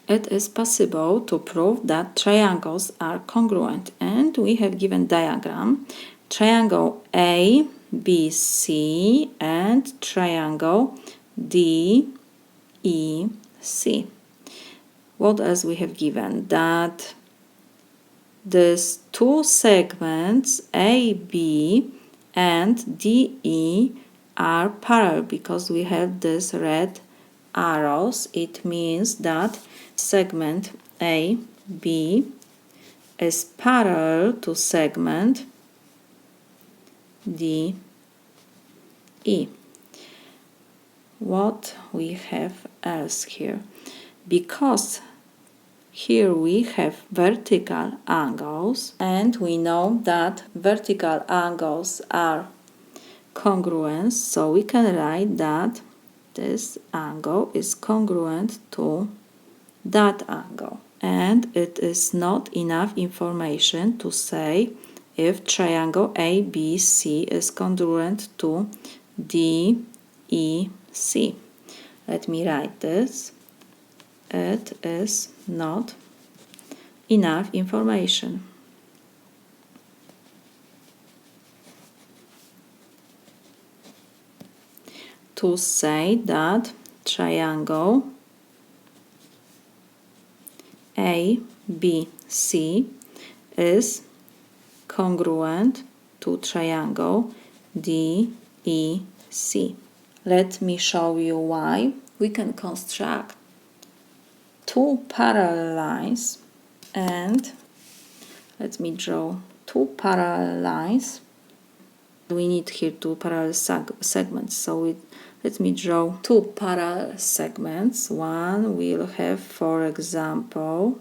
it is possible to prove that triangles are congruent, and we have given diagram triangle ABC and triangle DEC. What else we have given? That these two segments AB and DE are parallel because we have these red arrows. It means that segment AB is parallel to segment DE. What we have else here? Because here we have vertical angles, and we know that vertical angles are congruent, so we can write that this angle is congruent to that angle. And it is not enough information to say if triangle ABC is congruent to DEC. Let me write this. It is not enough information. To say that triangle ABC is congruent to triangle DEC. Let me show you why. We can construct two parallel lines, and let me draw two parallel lines. We need here two parallel segments, so let me draw two parallel segments. One will have, for example,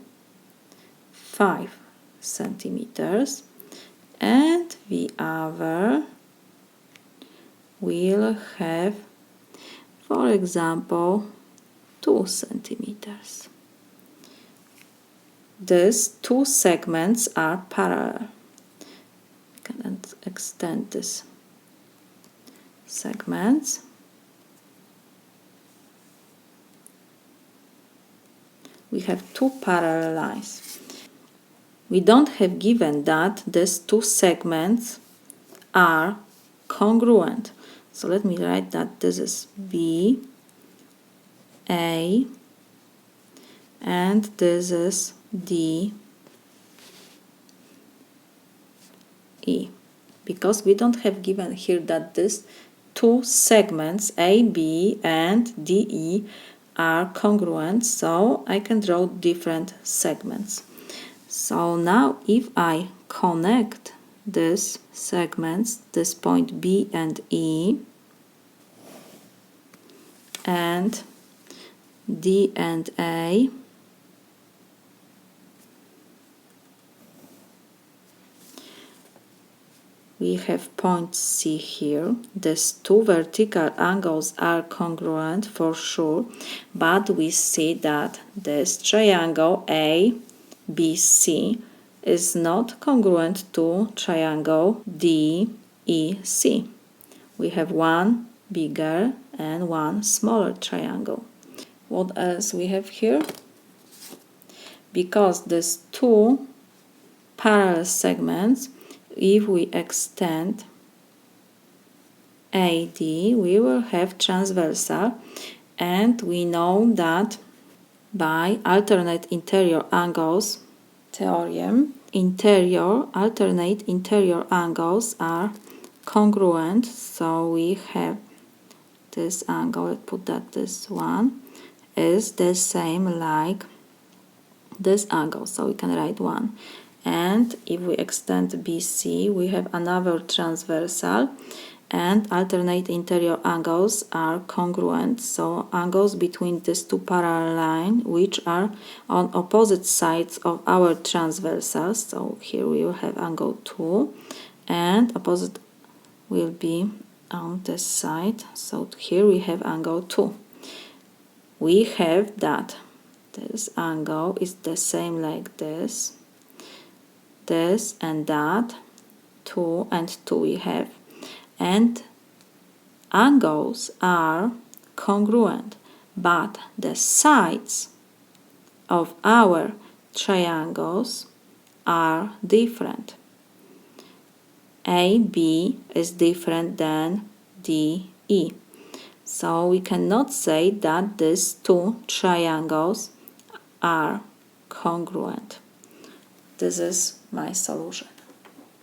5 centimeters, and the other will have, for example, 2 centimeters. These two segments are parallel. We can extend this segments. We have two parallel lines. We don't have given that these two segments are congruent. So let me write that this is B, A, and this is D, E. Because we don't have given here that these two segments AB and DE are congruent, so I can draw different segments. So now if I connect these segments, this point B and E, and D and A, we have point C here. These two vertical angles are congruent for sure, but we see that this triangle ABC is not congruent to triangle DEC. We have one bigger and one smaller triangle. What else we have here? Because these two parallel segments, if we extend AD, we will have transversal, and we know that by alternate interior angles theorem, alternate interior angles are congruent, so we have this angle, let's put that this one is the same like this angle, so we can write 1. And if we extend BC, we have another transversal, and alternate interior angles are congruent, so angles between these two parallel lines which are on opposite sides of our transversals. So here we will have angle 2, and opposite will be on this side, so here we have angle 2. We have that this angle is the same like this and that, 2 and 2 we have, and angles are congruent, but the sides of our triangles are different. AB is different than DE. So we cannot say that these two triangles are congruent. This is my solution.